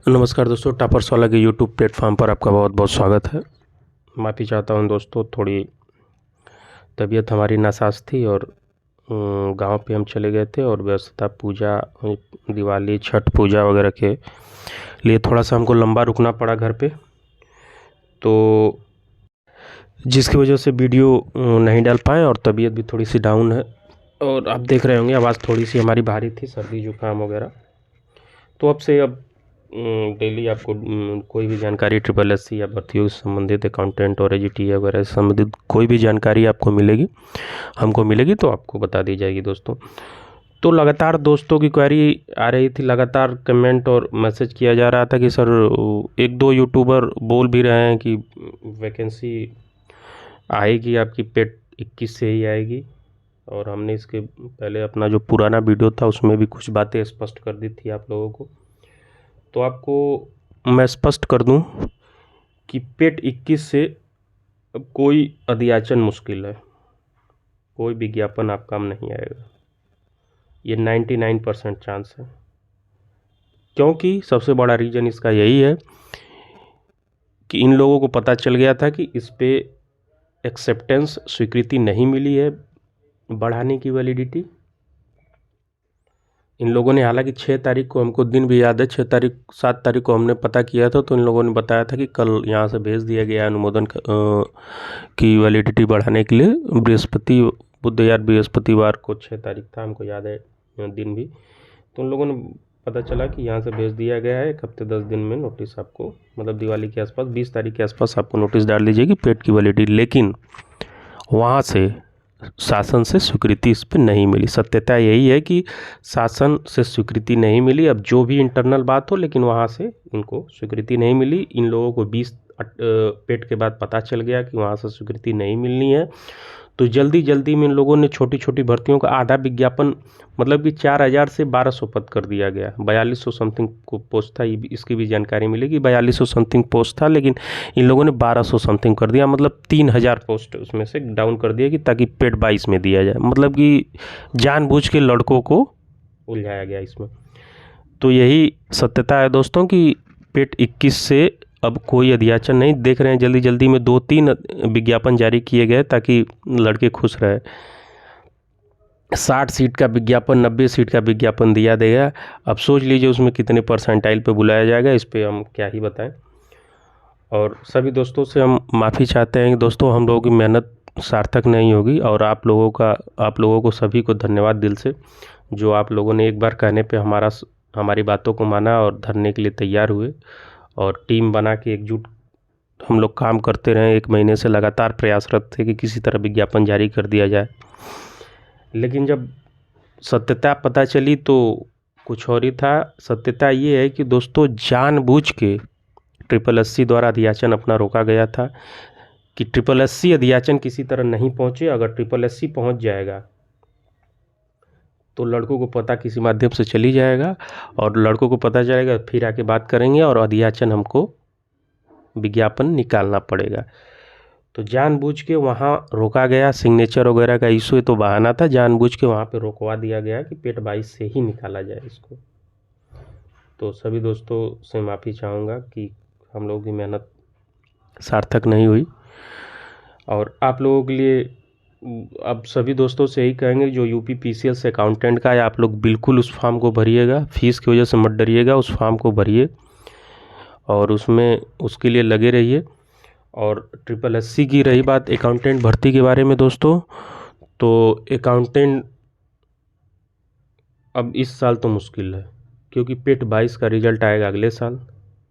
नमस्कार दोस्तों, टॉपर्स वाला के यूट्यूब प्लेटफॉर्म पर आपका बहुत बहुत स्वागत है। माफ़ी चाहता हूँ दोस्तों, थोड़ी तबीयत हमारी नासाज थी और गांव पे हम चले गए थे और व्यस्तता पूजा, दिवाली, छठ पूजा वगैरह के लिए थोड़ा सा हमको लंबा रुकना पड़ा घर पे, तो जिसकी वजह से वीडियो नहीं डाल पाए और तबीयत भी थोड़ी सी डाउन है। और आप देख रहे होंगे आवाज़ थोड़ी सी हमारी भारी थी, सर्दी जुकाम वगैरह। तो अब डेली आपको कोई भी जानकारी SSC या भर्तियों से संबंधित, अकाउंटेंट और AGTA वगैरह से संबंधित कोई भी जानकारी आपको मिलेगी, हमको मिलेगी तो आपको बता दी जाएगी दोस्तों। तो लगातार दोस्तों की क्वेरी आ रही थी, लगातार कमेंट और मैसेज किया जा रहा था कि सर एक दो यूट्यूबर बोल भी रहे हैं कि वैकेंसी आएगी आपकी पेट 21 से ही आएगी। और हमने इसके पहले अपना जो पुराना वीडियो था उसमें भी कुछ बातें स्पष्ट कर दी थी आप लोगों को। तो आपको मैं स्पष्ट कर दूं कि पेट 21 से अब कोई अध्याचन मुश्किल है, कोई विज्ञापन आप काम नहीं आएगा, ये 99% चांस है। क्योंकि सबसे बड़ा रीज़न इसका यही है कि इन लोगों को पता चल गया था कि इस पे एक्सेप्टेंस, स्वीकृति नहीं मिली है बढ़ाने की वैलिडिटी। इन लोगों ने, हालांकि 6 तारीख को, हमको दिन भी याद है, 7 तारीख को हमने पता किया था, तो इन लोगों ने बताया था कि कल यहाँ से भेज दिया गया अनुमोदन की वैलिडिटी बढ़ाने के लिए। बृहस्पतिवार को 6 तारीख था, हमको याद है दिन भी। तो उन लोगों ने पता चला कि यहाँ से भेज दिया गया है, 1 हफ्ते 10 दिन में नोटिस आपको, मतलब दिवाली के आसपास 20 तारीख के आसपास आपको नोटिस डाल दीजिएगी पेट की वैलिडिटी। लेकिन वहाँ से शासन से स्वीकृति इस पर नहीं मिली। सत्यता यही है कि शासन से स्वीकृति नहीं मिली। अब जो भी इंटरनल बात हो, लेकिन वहाँ से इनको स्वीकृति नहीं मिली। इन लोगों को 20 पेट के बाद पता चल गया कि वहाँ से स्वीकृति नहीं मिलनी है, तो जल्दी जल्दी में इन लोगों ने छोटी छोटी भर्तियों का आधा विज्ञापन, मतलब कि 4000 से 1200 पद कर दिया गया। 4200 समथिंग को पोस्ट था, इसकी भी जानकारी मिलेगी। 4200 समथिंग पोस्ट था, लेकिन इन लोगों ने 1200 समथिंग कर दिया, मतलब 3000 पोस्ट उसमें से डाउन कर दिया कि ताकि पेट 22 में दिया जाए। मतलब कि जानबूझ के लड़कों को उलझाया गया इसमें। तो यही सत्यता है दोस्तों कि पेट 21 से अब कोई अध्याचन नहीं। देख रहे हैं जल्दी जल्दी में 2-3 विज्ञापन जारी किए गए ताकि लड़के खुश रहे। 60 सीट का विज्ञापन, 90 सीट का विज्ञापन दिया देगा। अब सोच लीजिए उसमें कितने परसेंटाइल पे बुलाया जाएगा, इस पे हम क्या ही बताएं। और सभी दोस्तों से हम माफ़ी चाहते हैं कि दोस्तों हम लोगों की मेहनत सार्थक नहीं होगी, और आप लोगों को सभी को धन्यवाद दिल से, जो आप लोगों ने एक बार कहने पे हमारी बातों को माना और धरने के लिए तैयार हुए, और टीम बना के एकजुट हम लोग काम करते रहे। 1 महीने से लगातार प्रयासरत थे कि किसी तरह विज्ञापन जारी कर दिया जाए। लेकिन जब सत्यता पता चली तो कुछ और ही था। सत्यता ये है कि दोस्तों जानबूझ के SSC द्वारा अध्याचन अपना रोका गया था कि SSC अध्याचन किसी तरह नहीं पहुँचे। अगर SSC पहुँच जाएगा तो लड़कों को पता किसी माध्यम से चली जाएगा, और लड़कों को पता चलेगा फिर आके बात करेंगे, और अध्याचन हमको विज्ञापन निकालना पड़ेगा। तो जानबूझ के वहाँ रोका गया। सिग्नेचर वगैरह का इशू तो बहाना था, जानबूझ के वहाँ पे रोकवा दिया गया कि पेट 22 से ही निकाला जाए इसको। तो सभी दोस्तों से माफ़ी चाहूँगा कि हम लोगों की मेहनत सार्थक नहीं हुई। और आप लोगों के लिए अब सभी दोस्तों से यही कहेंगे, जो UP PCL से अकाउंटेंट का है, आप लोग बिल्कुल उस फॉर्म को भरिएगा। फीस की वजह से मत डरिएगा, उस फॉर्म को भरिए और उसमें उसके लिए लगे रहिए। और SSC की रही बात अकाउंटेंट भर्ती के बारे में दोस्तों, तो अकाउंटेंट अब इस साल तो मुश्किल है, क्योंकि पेट 22 का रिजल्ट आएगा अगले साल।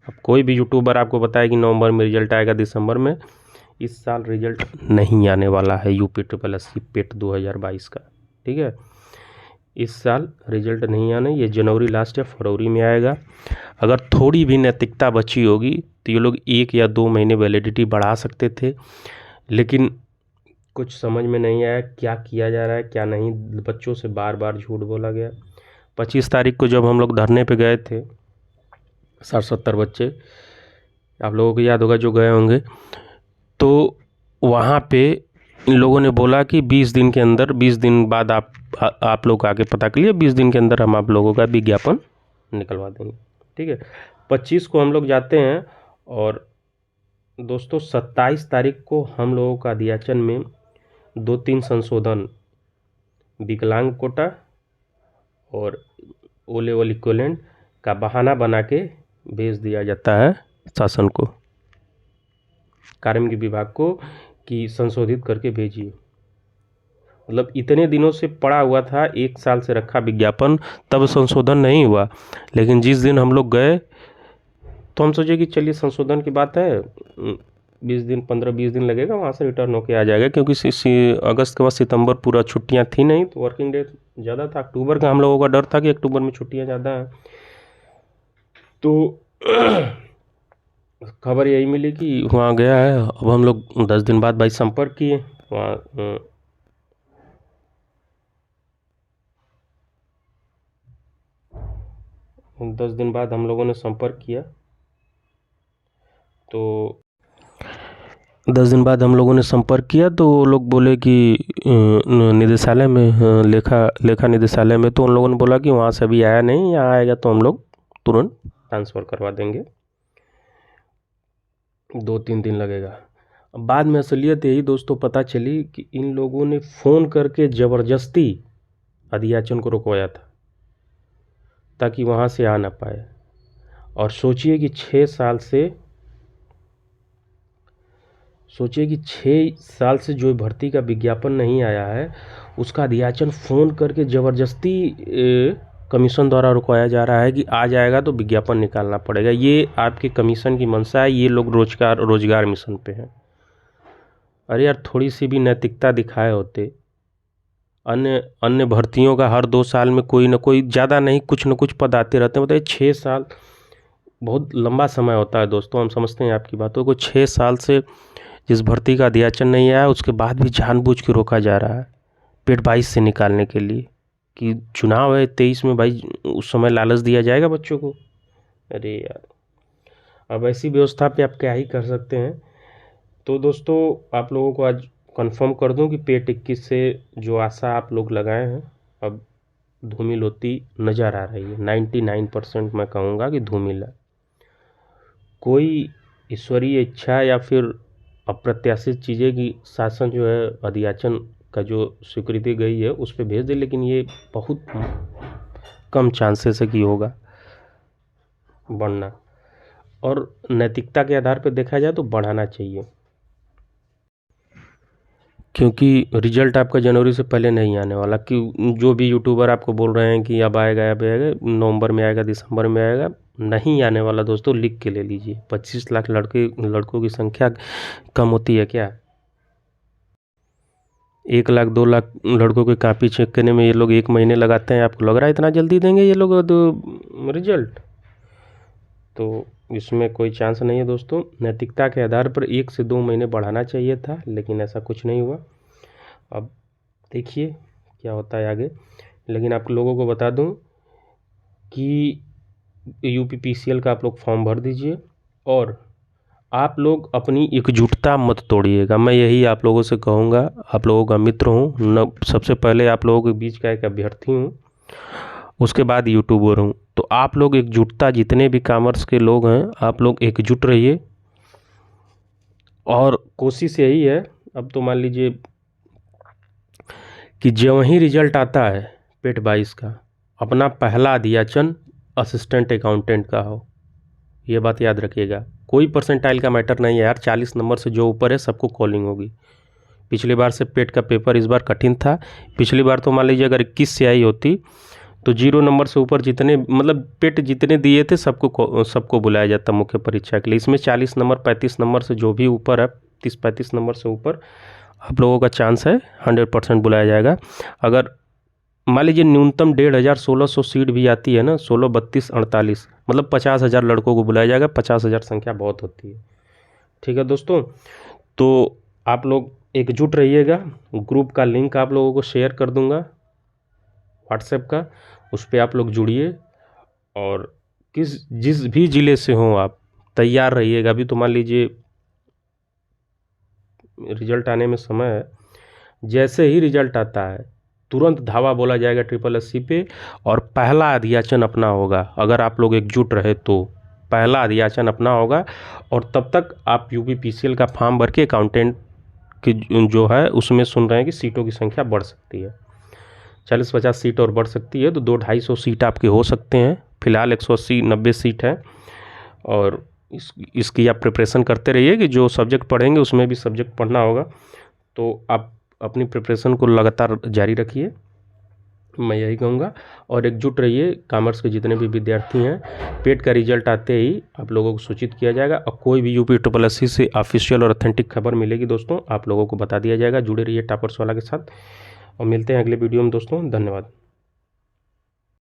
अब कोई भी यूट्यूबर आपको बताए कि नवंबर में रिजल्ट आएगा, दिसंबर में, इस साल रिजल्ट नहीं आने वाला है UP SSC पेट 2022 का। ठीक है, इस साल रिजल्ट नहीं आने, ये जनवरी लास्ट या फरवरी में आएगा। अगर थोड़ी भी नैतिकता बची होगी तो ये लोग 1 या 2 महीने वैलिडिटी बढ़ा सकते थे, लेकिन कुछ समझ में नहीं आया क्या किया जा रहा है क्या नहीं। बच्चों से बार बार झूठ बोला गया। 25 तारीख को जब हम लोग धरने पे गए थे, 60-70 बच्चे, आप लोगों को याद होगा जो गए होंगे, तो वहाँ पे इन लोगों ने बोला कि 20 दिन के अंदर, 20 दिन बाद आप लोग आके पता कर लिए, 20 दिन के अंदर हम आप लोगों का विज्ञापन निकलवा देंगे। ठीक है। 25 को हम लोग जाते हैं और दोस्तों 27 तारीख को हम लोगों का अध्याचन में 2-3 संशोधन विकलांग कोटा और ओ लेवल इक्विवेलेंट का बहाना बना के भेज दिया जाता है शासन को, कार्मिक विभाग को, कि संशोधित करके भेजिए। मतलब इतने दिनों से पड़ा हुआ था, 1 साल से रखा विज्ञापन, तब संशोधन नहीं हुआ। लेकिन जिस दिन हम लोग गए तो हम सोचे कि चलिए संशोधन की बात है, 20 दिन 15-20 दिन लगेगा, वहाँ से रिटर्न होके आ जाएगा, क्योंकि अगस्त के बाद सितंबर पूरा छुट्टियाँ थी नहीं, तो वर्किंग डे ज़्यादा था। अक्टूबर का हम लोगों का डर था कि अक्टूबर में छुट्टियाँ ज़्यादा हैं। तो खबर यही मिली कि वहाँ गया है। अब हम लोग 10 दिन बाद भाई संपर्क किए वहाँ, 10 दिन बाद हम लोगों ने संपर्क किया। तो 10 दिन बाद हम लोगों ने संपर्क किया तो वो लोग बोले कि निदेशालय में, लेखा निदेशालय में, तो उन लोगों ने बोला कि वहाँ से अभी आया नहीं, यहाँ आएगा तो हम लोग तुरंत ट्रांसफ़र करवा देंगे, 2-3 दिन लगेगा। अब बाद में असलियत यही दोस्तों पता चली कि इन लोगों ने फ़ोन करके ज़बरदस्ती अध्याचन को रुकवाया था ताकि वहाँ से आ ना पाए। और सोचिए कि 6 साल से जो भर्ती का विज्ञापन नहीं आया है, उसका अध्याचन फ़ोन करके ज़बरदस्ती कमीशन द्वारा रुकवाया जा रहा है कि आ जाएगा तो विज्ञापन निकालना पड़ेगा। ये आपके कमीशन की मंशा है, ये लोग रोजगार मिशन पे हैं। अरे यार, थोड़ी सी भी नैतिकता दिखाए होते। अन्य भर्तियों का हर 2 साल में कोई ना कोई, ज़्यादा नहीं, कुछ न कुछ पद आते रहते हैं। बताइए 6 साल बहुत लंबा समय होता है दोस्तों, हम समझते हैं आपकी बातों को। 6 साल से जिस भर्ती का अध्याचन नहीं आया, उसके बाद भी जानबूझ के रोका जा रहा है पेट 22 से निकालने के लिए कि चुनाव है 23 में, भाई उस समय लालच दिया जाएगा बच्चों को। अरे यार, अब ऐसी व्यवस्था पे आप क्या ही कर सकते हैं। तो दोस्तों आप लोगों को आज कंफर्म कर दूं कि पेट 21 से जो आशा आप लोग लगाए हैं, अब धूमिल होती नज़र आ रही है। 99% मैं कहूँगा कि धूमिल है। कोई ईश्वरीय इच्छा या फिर अप्रत्याशित चीज़ें की शासन जो है अध्याचन का जो स्वीकृति गई है उस पर भेज दे, लेकिन ये बहुत कम चांसेस है कि होगा बढ़ना। और नैतिकता के आधार पर देखा जाए तो बढ़ाना चाहिए, क्योंकि रिजल्ट आपका जनवरी से पहले नहीं आने वाला। कि जो भी यूट्यूबर आपको बोल रहे हैं कि अब आएगा नवंबर में आएगा, दिसंबर में आएगा, नहीं आने वाला दोस्तों, लिख के ले लीजिए। 25 लाख लड़कों की संख्या कम होती है क्या? 1 लाख 2 लाख लड़कों की कॉपी चेक करने में ये लोग 1 महीने लगाते हैं। आपको लग रहा है इतना जल्दी देंगे ये लोग रिजल्ट? तो इसमें कोई चांस नहीं है दोस्तों। नैतिकता के आधार पर 1 से 2 महीने बढ़ाना चाहिए था, लेकिन ऐसा कुछ नहीं हुआ। अब देखिए क्या होता है आगे। लेकिन आप लोगों को बता दूं कि यूपीपीसीएल का आप लोग फॉर्म भर दीजिए और आप लोग अपनी एकजुटता मत तोड़िएगा। मैं यही आप लोगों से कहूँगा। आप लोगों का मित्र हूँ न, सबसे पहले आप लोगों के बीच का एक अभ्यर्थी हूँ, उसके बाद यूट्यूबर हूँ। तो आप लोग एकजुटता, जितने भी कॉमर्स के लोग हैं, आप लोग एकजुट रहिए। और कोशिश यही है, अब तो मान लीजिए कि जो ही रिजल्ट आता है पेट 22 का, अपना पहला अध्याचन असिस्टेंट अकाउंटेंट का हो। ये बात याद रखिएगा। कोई परसेंटाइल का मैटर नहीं है यार, 40 नंबर से जो ऊपर है सबको कॉलिंग होगी। पिछली बार से पेट का पेपर इस बार कठिन था। पिछली बार तो मान लीजिए अगर 21 से आई होती तो 0 नंबर से ऊपर जितने, मतलब पेट जितने दिए थे सबको बुलाया जाता मुख्य परीक्षा के लिए। इसमें 40 नंबर 35 नंबर से जो भी ऊपर है, 30-35 नंबर से ऊपर आप लोगों का चांस है, 100% बुलाया जाएगा। अगर मान लीजिए न्यूनतम 1,500 1600 सीट भी आती है ना, 16 32 48, मतलब 50,000 लड़कों को बुलाया जाएगा। 50,000 संख्या बहुत होती है। ठीक है दोस्तों, तो आप लोग एकजुट रहिएगा। ग्रुप का लिंक आप लोगों को शेयर कर दूंगा व्हाट्सएप का, उस पर आप लोग जुड़िए। और जिस भी ज़िले से हों आप तैयार रहिएगा। अभी तो मान लीजिए रिजल्ट आने में समय है, जैसे ही रिजल्ट आता है तुरंत धावा बोला जाएगा 888 पे और पहला अध्याचन अपना होगा। अगर आप लोग एकजुट रहे तो पहला अध्याचन अपना होगा। और तब तक आप यूपीपीसीएल का फॉर्म भर के अकाउंटेंट की जो है उसमें सुन रहे हैं कि सीटों की संख्या बढ़ सकती है, 40-50 सीट और बढ़ सकती है, तो 200-250 सीट आपके हो सकते हैं। फिलहाल 180-90 सीट है। और इसकी आप प्रिपरेशन करते रहिए कि जो सब्जेक्ट पढ़ेंगे उसमें भी सब्जेक्ट पढ़ना होगा, तो आप अपनी प्रिपरेशन को लगातार जारी रखिए, मैं यही कहूँगा। और एकजुट रहिए। कॉमर्स के जितने भी विद्यार्थी हैं, पेट का रिजल्ट आते ही आप लोगों को सूचित किया जाएगा और कोई भी यूपी से ऑफिशियल और ऑथेंटिक खबर मिलेगी दोस्तों, आप लोगों को बता दिया जाएगा। जुड़े रहिए टॉपर्स वाला के साथ और मिलते हैं अगले वीडियो में दोस्तों। धन्यवाद।